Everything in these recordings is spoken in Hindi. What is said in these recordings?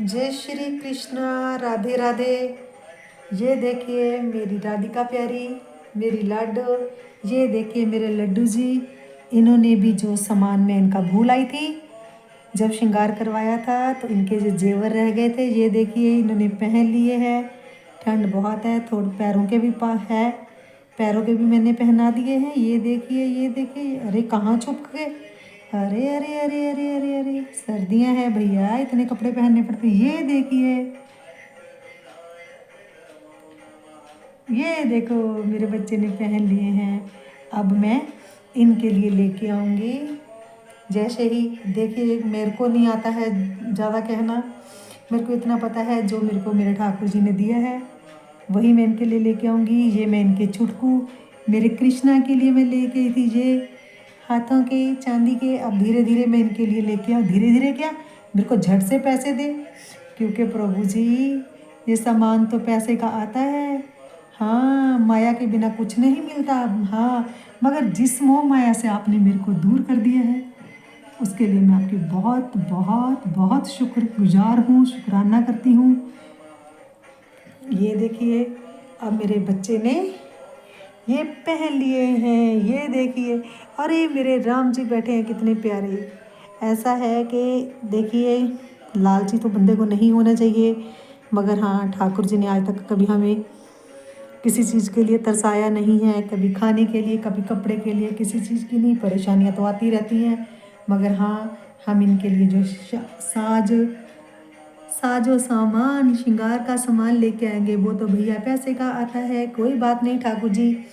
जय श्री कृष्णा, राधे राधे। ये देखिए मेरी राधिका प्यारी, मेरी लाडो। ये देखिए मेरे लड्डू जी। इन्होंने भी जो सामान मैं इनका भूल आई थी जब श्रृंगार करवाया था, तो इनके जो जेवर रह गए थे, ये देखिए इन्होंने पहन लिए हैं। ठंड बहुत है, थोड़े पैरों के भी है, पैरों के भी मैंने पहना दिए हैं। ये देखिए, ये देखिए। अरे कहाँ छुप गए? अरे अरे अरे अरे अरे अरे, सर्दियाँ हैं भैया, इतने कपड़े पहनने पड़ते। ये देखिए, ये देखो मेरे बच्चे ने पहन लिए हैं। अब मैं इनके लिए लेके आऊँगी। जैसे ही देखिए, मेरे को नहीं आता है ज़्यादा कहना, मेरे को इतना पता है जो मेरे को मेरे ठाकुर जी ने दिया है वही मैं इनके लिए लेके आऊँगी। ये मैं इनके छुटकू मेरे कृष्णा के लिए मैं लेके आई थी, ये हाथों के चांदी के। अब धीरे धीरे मैं इनके लिए लेके आऊँ। धीरे धीरे क्या, मेरे को झट से पैसे दे, क्योंकि प्रभु जी ये सामान तो पैसे का आता है। हाँ, माया के बिना कुछ नहीं मिलता। हाँ, मगर जिस मोह माया से आपने मेरे को दूर कर दिया है, उसके लिए मैं आपकी बहुत बहुत बहुत शुक्रगुजार हूँ, शुक्राना करती हूँ। ये देखिए, अब मेरे बच्चे ने ये पहन लिए हैं। ये देखिए, अरे मेरे राम जी बैठे हैं कितने प्यारे। ऐसा है कि देखिए, लालची तो बंदे को नहीं होना चाहिए, मगर हाँ, ठाकुर जी ने आज तक कभी हमें किसी चीज़ के लिए तरसाया नहीं है। कभी खाने के लिए, कभी कपड़े के लिए, किसी चीज़ की नहीं। परेशानियाँ तो आती रहती हैं, मगर हाँ, हम इनके लिए जो साजो सामान, श्रृंगार का सामान लेके आएंगे, वो तो भैया पैसे का आता है। कोई बात नहीं ठाकुर जी,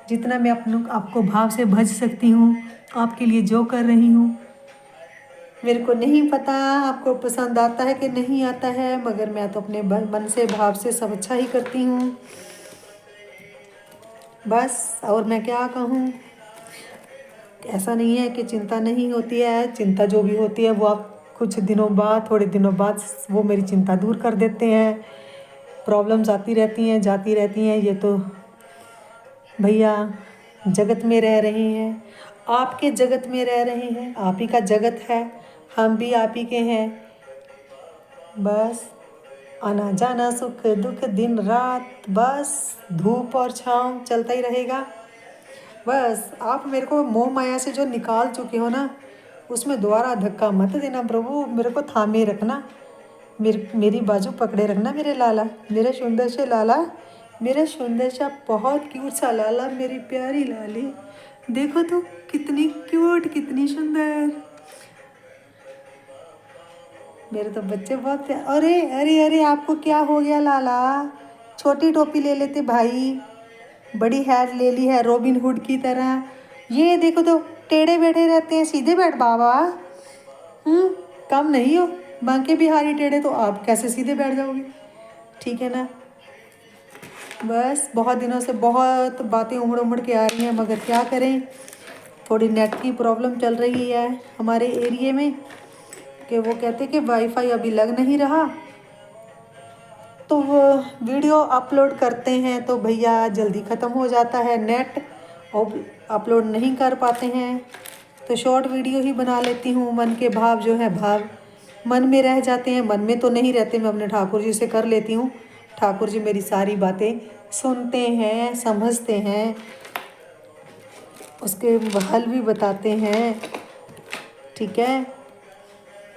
जितना मैं आपको भाव से भज सकती हूँ, आपके लिए जो कर रही हूँ। मेरे को नहीं पता आपको पसंद आता है कि नहीं आता है, मगर मैं तो अपने मन से भाव से सब अच्छा ही करती हूँ बस। और मैं क्या कहूँ, ऐसा नहीं है कि चिंता नहीं होती है। चिंता जो भी होती है वो आप कुछ दिनों बाद, थोड़े दिनों बाद वो मेरी चिंता दूर कर देते हैं। प्रॉब्लम्स आती रहती हैं, जाती रहती हैं, ये तो भैया जगत में रह रहे हैं, आपके जगत में रह रहे हैं, आप ही का जगत है, हम भी आप ही के हैं। बस आना जाना, सुख दुख, दिन रात, बस धूप और छाँव चलता ही रहेगा। बस आप मेरे को मोह माया से जो निकाल चुके हो ना, उसमें दोबारा धक्का मत देना प्रभु। मेरे को थामे रखना, मेरी बाजू पकड़े रखना मेरे लाला, मेरे सुंदर से लाला, मेरा सुंदर सा बहुत क्यूट सा लाला, मेरी प्यारी लाली। देखो तो कितनी क्यूट, कितनी सुंदर। मेरे तो बच्चे बहुत अरे अरे अरे, आपको क्या हो गया लाला? छोटी टोपी ले लेते भाई, बड़ी हैट ले ली है रॉबिन हुड की तरह। ये देखो तो टेढ़े बैठे रहते हैं, सीधे बैठ बाबा। हम्म, कम नहीं हो, बांके बिहारी टेढ़े, तो आप कैसे सीधे बैठ जाओगे? ठीक है ना। बस बहुत दिनों से बहुत बातें उमड़ उमड़ के आ रही हैं, मगर क्या करें, थोड़ी नेट की प्रॉब्लम चल रही है हमारे एरिए में, कि वो कहते कि वाईफाई अभी लग नहीं रहा, तो वो वीडियो अपलोड करते हैं तो भैया जल्दी ख़त्म हो जाता है नेट, और अपलोड नहीं कर पाते हैं। तो शॉर्ट वीडियो ही बना लेती हूँ। मन के भाव जो है, भाव मन में रह जाते हैं, मन में तो नहीं रहते। मैं अपने ठाकुर जी से कर लेती हूँ, ठाकुर जी मेरी सारी बातें सुनते हैं, समझते हैं, उसके हल भी बताते हैं। ठीक है।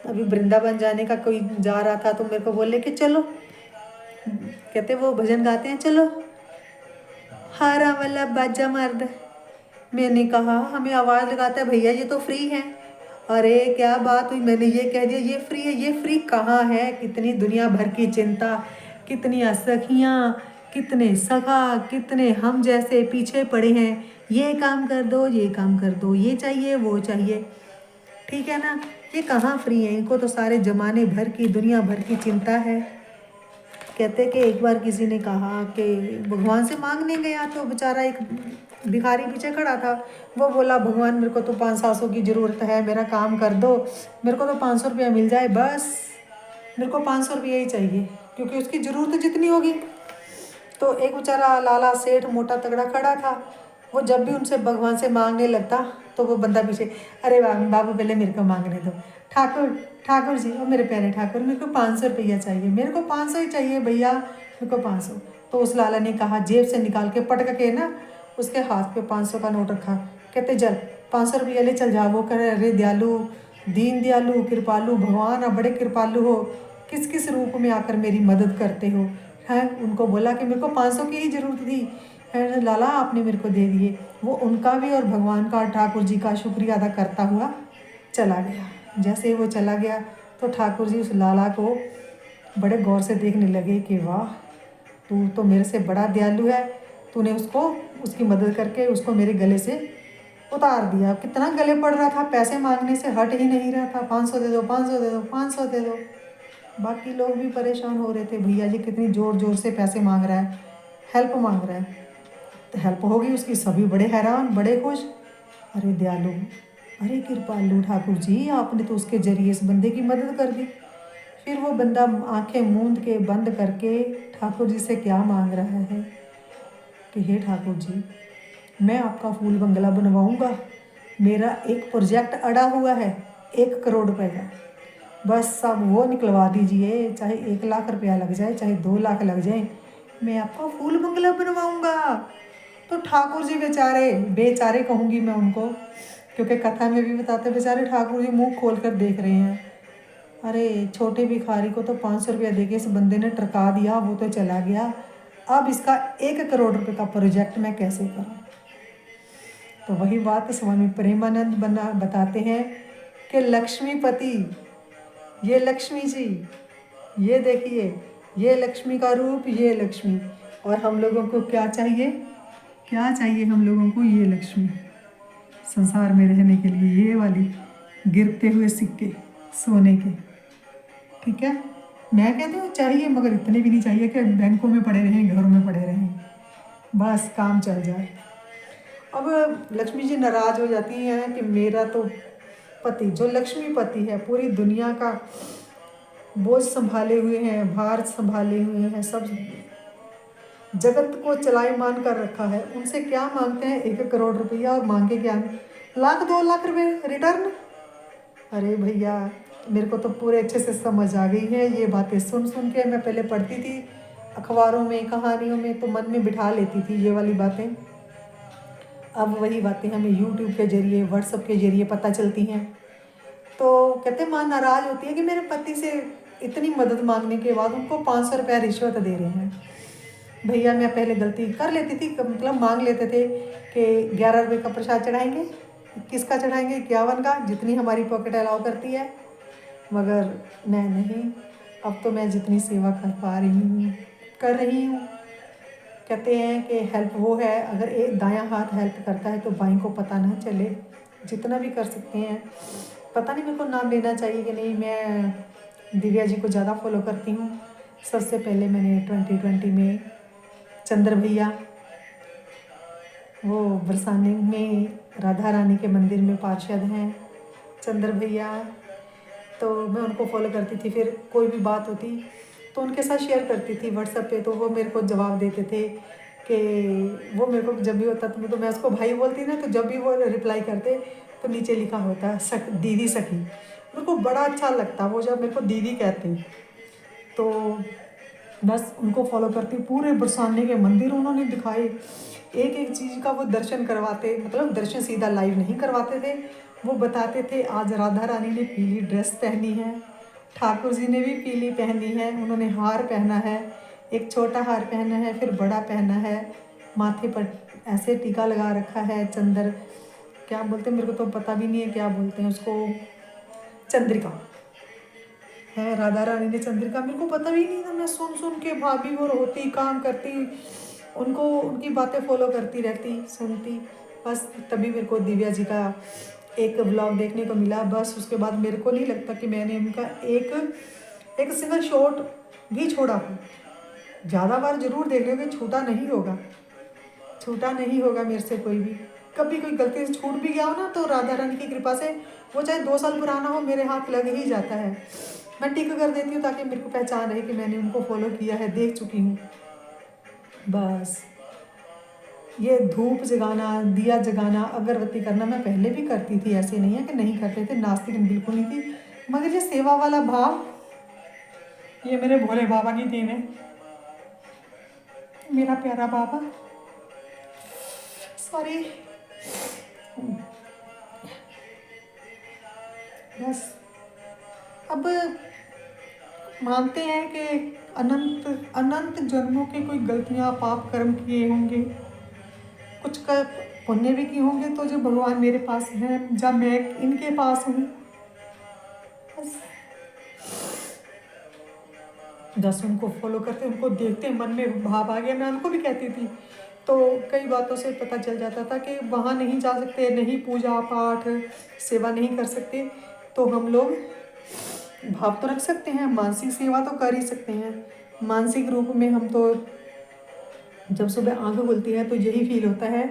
अभी वृंदावन जाने का कोई जा रहा था तो मेरे को बोले कि चलो, कहते वो भजन गाते हैं, चलो हारा वाला बाजा मार दे। मैंने कहा हमें आवाज़ लगाता है भैया, ये तो फ्री है। अरे क्या बात हुई, मैंने ये कह दिया ये फ्री है। ये फ्री कहाँ है? कितनी दुनिया भर की चिंता, कितनी सखियाँ, कितने सखा, कितने हम जैसे पीछे पड़े हैं। ये काम कर दो, ये काम कर दो, ये चाहिए, वो चाहिए। ठीक है ना। ये कहाँ फ्री है, इनको तो सारे जमाने भर की, दुनिया भर की चिंता है। कहते कि एक बार किसी ने कहा कि भगवान से मांगने गया तो बेचारा एक भिखारी पीछे खड़ा था। वो बोला भगवान मेरे को तो 500-700 की ज़रूरत है, मेरा काम कर दो, मेरे को तो 500 रुपया मिल जाए बस, मेरे को 500 रुपया ही चाहिए, क्योंकि उसकी ज़रूरत जितनी होगी। तो एक बेचारा लाला सेठ मोटा तगड़ा खड़ा था, वो जब भी उनसे भगवान से मांगने लगता तो वो बंदा पीछे, अरे बाबू पहले मेरे को मांगने दो, ठाकुर ठाकुर जी, और मेरे प्यारे ठाकुर, मेरे को 500 रुपया चाहिए, मेरे को 500 ही चाहिए भैया, मेरे को 500। तो उस लाला ने कहा, जेब से निकाल के पटक के ना उसके हाथ पे 500 का नोट रखा। कहते चल 500 रुपया ले चल जा। वो करे, अरे दयालु, दीन दयालु, कृपालु भगवान, आप बड़े कृपालु हो, किस किस रूप में आकर मेरी मदद करते हो। हैं, उनको बोला कि मेरे को 500 की ही ज़रूरत थी, है लाला आपने मेरे को दे दिए। वो उनका भी और भगवान का, ठाकुर जी का शुक्रिया अदा करता हुआ चला गया। जैसे ही वो चला गया तो ठाकुर जी उस लाला को बड़े गौर से देखने लगे कि वाह, तू तो मेरे से बड़ा दयालु है, तूने उसको, उसकी मदद करके उसको मेरे गले से उतार दिया। कितना गले पड़ रहा था, पैसे मांगने से हट ही नहीं रहा था, 500 दे दो, 500 दे दो, 500 दे दो। बाकी लोग भी परेशान हो रहे थे, भैया जी कितनी ज़ोर ज़ोर से पैसे मांग रहा है, हेल्प मांग रहा है। तो हेल्प होगी उसकी, सभी बड़े हैरान, बड़े खुश। अरे दयालु, अरे कृपालु ठाकुर जी, आपने तो उसके जरिए इस बंदे की मदद कर दी। फिर वो बंदा आंखें मूंद के बंद करके ठाकुर जी से क्या मांग रहा है कि हे ठाकुर जी, मैं आपका फूल बंगला बनवाऊंगा, मेरा एक प्रोजेक्ट अड़ा हुआ है 1 करोड़ रुपए का, बस सब वो निकलवा दीजिए, चाहे 1 लाख रुपया लग जाए, चाहे 2 लाख लग जाए, मैं आपका फूल बंगला बनवाऊंगा। तो ठाकुर जी बेचारे, बेचारे कहूँगी मैं उनको, क्योंकि कथा में भी बताते बेचारे ठाकुर जी मुंह खोल कर देख रहे हैं। अरे छोटे भिखारी को तो 500 रुपया दे के इस बंदे ने ट्रका दिया, वो तो चला गया, अब इसका 1 करोड़ रुपए का प्रोजेक्ट मैं कैसे करूँ। तो वही बात स्वामी प्रेमानंद बताते हैं कि लक्ष्मीपति, ये लक्ष्मी जी, ये देखिए, ये लक्ष्मी का रूप, ये लक्ष्मी, और हम लोगों को क्या चाहिए, क्या चाहिए हम लोगों को, ये लक्ष्मी संसार में रहने के लिए, ये वाली गिरते हुए सिक्के सोने के। ठीक है, मैं कहती हूँ चाहिए, मगर इतने भी नहीं चाहिए कि बैंकों में पड़े रहें, घरों में पड़े रहें, बस काम चल जाए। अब लक्ष्मी जी नाराज हो जाती हैं कि मेरा तो पति, जो लक्ष्मीपति है, पूरी दुनिया का बोझ संभाले हुए हैं, भार संभाले हुए हैं, सब जगत को चलायमान कर रखा है, उनसे क्या मांगते हैं 1 करोड़ रुपया, और मांगे क्या, 1 लाख 2 लाख रुपए रिटर्न। अरे भैया, मेरे को तो पूरे अच्छे से समझ आ गई है ये बातें, सुन सुन के। मैं पहले पढ़ती थी अखबारों में, कहानियों में, तो मन में बिठा लेती थी ये वाली बातें। अब वही बातें हमें यूट्यूब के जरिए, व्हाट्सएप के जरिए पता चलती हैं। तो कहते माँ नाराज़ होती है कि मेरे पति से इतनी मदद मांगने के बाद उनको 500 रुपया रिश्वत दे रहे हैं। भैया मैं पहले गलती कर लेती थी, मतलब मांग लेते थे कि 11 रुपये का प्रसाद चढ़ाएंगे, 21 का चढ़ाएंगे, 51 का, जितनी हमारी पॉकेट अलाउ करती है। मगर मैं नहीं, अब तो मैं जितनी सेवा कर पा रही हूँ कर रही हूँ। कहते हैं कि हेल्प वो है, अगर एक दायां हाथ हेल्प करता है तो बाएं को पता ना चले, जितना भी कर सकते हैं। पता नहीं मेरे को नाम लेना चाहिए कि नहीं, मैं दिव्या जी को ज़्यादा फॉलो करती हूँ। सबसे पहले मैंने 2020 में चंद्र भैया, वो बरसाने में राधा रानी के मंदिर में पार्षद हैं चंद्र भैया, तो मैं उनको फॉलो करती थी। फिर कोई भी बात होती तो उनके साथ शेयर करती थी व्हाट्सएप पे, तो वो मेरे को जवाब देते थे कि वो मेरे को जब भी होता तो मैं उसको भाई बोलती ना, तो जब भी वो रिप्लाई करते तो नीचे लिखा होता दीदी सखी। मेरे को बड़ा अच्छा लगता वो जब मेरे को दीदी कहते, तो बस उनको फॉलो करती। पूरे बरसाने के मंदिर उन्होंने दिखाए, एक एक चीज़ का वो दर्शन करवाते, मतलब दर्शन सीधा लाइव नहीं करवाते थे, वो बताते थे आज राधा रानी ने पीली ड्रेस पहनी है, ठाकुर जी ने भी पीली पहनी है, उन्होंने हार पहना है, एक छोटा हार पहना है, फिर बड़ा पहना है, माथे पर ऐसे टीका लगा रखा है, चंद्र क्या बोलते हैं, मेरे को तो पता भी नहीं है क्या बोलते हैं उसको, चंद्रिका है, राधा रानी ने चंद्रिका, मेरे को पता भी नहीं था। मैं सुन सुन के भाभी वो होती, काम करती, उनको उनकी बातें फॉलो करती रहती, सुनती। बस तभी मेरे को दिव्या जी का एक ब्लॉग देखने को मिला, बस उसके बाद मेरे को नहीं लगता कि मैंने उनका एक सिंगल शॉट भी छोड़ा हो। ज़्यादा बार ज़रूर देख लोगे, छूटा नहीं होगा, छूटा नहीं होगा मेरे से कोई भी। कभी कोई गलती से छूट भी गया हो ना, तो राधा रानी की कृपा से वो चाहे 2 साल पुराना हो, मेरे हाथ लग ही जाता है। मैं टिक कर देती हूँ ताकि मेरे को पहचान रहे कि मैंने उनको फॉलो किया है, देख चुकी हूँ। बस ये धूप जगाना, दिया जगाना, अगरबत्ती करना मैं पहले भी करती थी, ऐसे नहीं है कि नहीं करते थे, नास्तिक बिल्कुल नहीं थी। मगर ये सेवा वाला भाव, ये मेरे भोले बाबा की देन है, मेरा प्यारा बाबा। सॉरी, बस अब मानते हैं कि अनंत अनंत जन्मों की कोई गलतियां पाप कर्म किए होंगे, कुछ कर पुण्य भी किए होंगे, तो जो भगवान मेरे पास हैं, जब मैं इनके पास हूँ, बस बस उनको फॉलो करते, उनको देखते मन में भाव आ गया। मैं उनको भी कहती थी, तो कई बातों से पता चल जाता था कि वहाँ नहीं जा सकते, नहीं पूजा पाठ सेवा नहीं कर सकते, तो हम लोग भाव तो रख सकते हैं, मानसिक सेवा तो कर ही सकते हैं। मानसिक रूप में हम तो जब सुबह आंख खुलती है तो यही फील होता है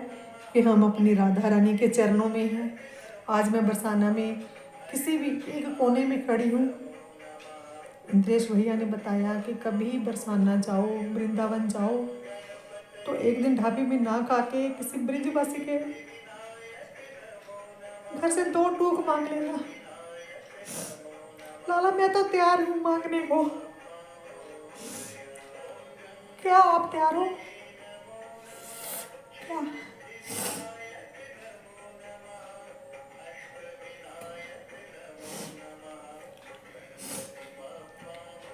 कि हम अपनी राधा रानी के चरणों में हैं। आज मैं बरसाना में किसी भी एक कोने में खड़ी हूँ। इंद्रेश भैया ने बताया कि कभी बरसाना जाओ, वृंदावन जाओ, तो एक दिन ढाबे में ना खा के किसी ब्रिजवासी के घर से 2 टूक मांग लेना। लाला मैं तो तैयार हूँ मांगने को, क्या आप तैयार हो क्या?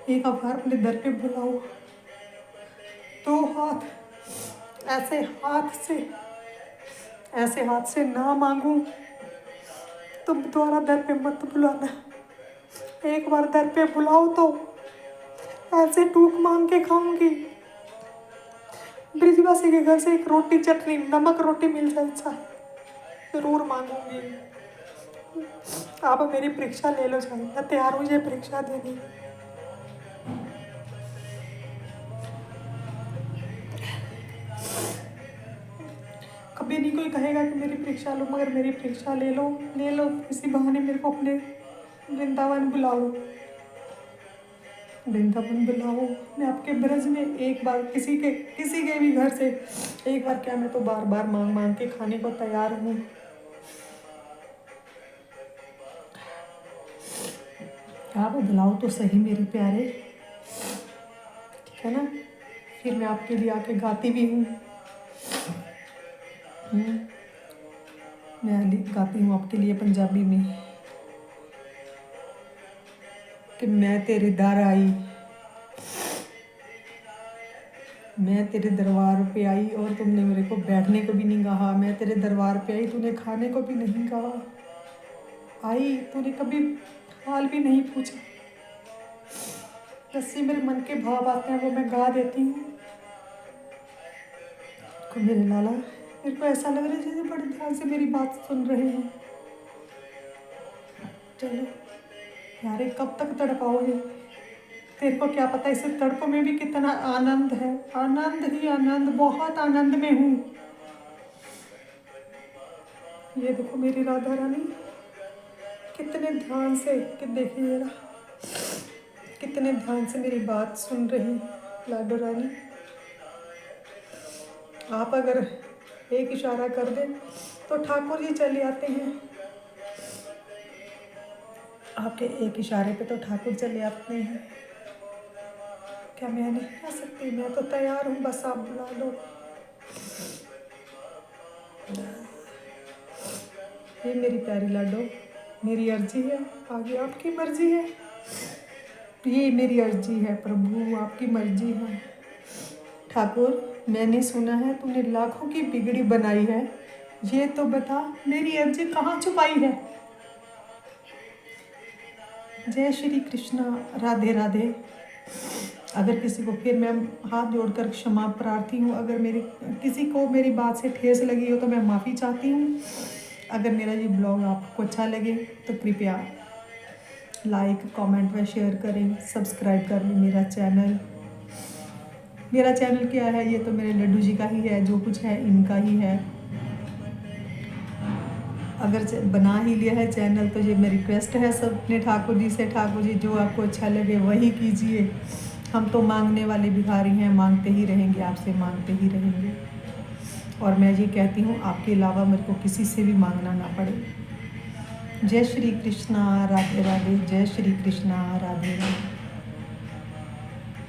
एक बार अपने दर पे बुलाओ, 2 हाथ ऐसे हाथ से ना मांगू, तुम दोबारा दर पे मत बुलाना। एक बार दर पे बुलाओ तो ऐसे टूक मांग के खाऊंगी। ब्रिजवासी के घर से एक रोटी चटनी नमक रोटी मिल जाए जरूर मांगूंगी। आप मेरी परीक्षा ले लो, चाहिए मैं तैयार हूँ ये परीक्षा देने। कभी नहीं कोई कहेगा कि मेरी परीक्षा लो, मगर मेरी परीक्षा ले लो इसी बहाने मेरे को अपने वृंदावन बुलाओ, वृंदावन बुलाओ। मैं आपके ब्रज में एक बार किसी के भी घर से एक बार क्या, मैं तो बार बार मांग के खाने को तैयार हूँ। आप बुलाओ तो सही मेरे प्यारे, ठीक है ना? फिर मैं आपके लिए आके गाती भी हूँ। मैं गाती हूँ आपके लिए पंजाबी में कि मैं तेरे दर आई, मैं तेरे दरबार पे आई और तुमने मेरे को बैठने को भी नहीं कहा। मैं तेरे दरबार पे आई, तूने खाने को भी नहीं कहा। आई, तूने कभी हाल भी नहीं पूछा। जैसे मेरे मन के भाव आते हैं वो मैं गा देती हूँ। तो मेरे लाला, मेरे को ऐसा लग रहा है जैसे बड़े ध्यान से मेरी बात सुन रहे हैं। चलो यारे, कब तक तड़पाओगे? तेरे को क्या पता इस तड़प में भी कितना आनंद है। आनंद ही आनंद, बहुत आनंद में हूँ। ये देखो मेरी राधा रानी कितने ध्यान से, कि देखिए जरा कितने ध्यान से मेरी बात सुन रही। लाडो रानी, आप अगर एक इशारा कर दें तो ठाकुर जी चले आते हैं। आपके एक इशारे पे तो ठाकुर चले आते हैं। क्या मैं नहीं आ सकती? मैं तो तैयार हूँ, बस आप बुला लो। ये मेरी प्यारी लाडो, मेरी अर्जी है, आगे आपकी मर्जी है। ये मेरी अर्जी है प्रभु, आपकी मर्जी है। ठाकुर, मैंने सुना है तूने लाखों की बिगड़ी बनाई है, ये तो बता मेरी अर्जी कहाँ छुपाई है। जय श्री कृष्णा, राधे राधे। अगर किसी को, फिर मैं हाथ जोड़कर क्षमा प्रार्थी हूँ। अगर किसी को मेरी बात से ठेस लगी हो तो मैं माफ़ी चाहती हूँ। अगर मेरा ये ब्लॉग आपको अच्छा लगे तो कृपया लाइक, कमेंट व शेयर करें, सब्सक्राइब कर लें मेरा चैनल। मेरा चैनल क्या है? ये तो मेरे लड्डू जी का ही है, जो कुछ है इनका ही है। अगर बना ही लिया है चैनल तो ये मेरी रिक्वेस्ट है सब अपने ठाकुर जी से, ठाकुर जी जो आपको अच्छा लगे वही कीजिए। हम तो मांगने वाले भिखारी हैं, मांगते ही रहेंगे, आपसे मांगते ही रहेंगे। और मैं ये कहती हूँ आपके अलावा मेरे को किसी से भी मांगना ना पड़े। जय श्री कृष्णा, राधे राधे। जय श्री कृष्णा, राधे राधे।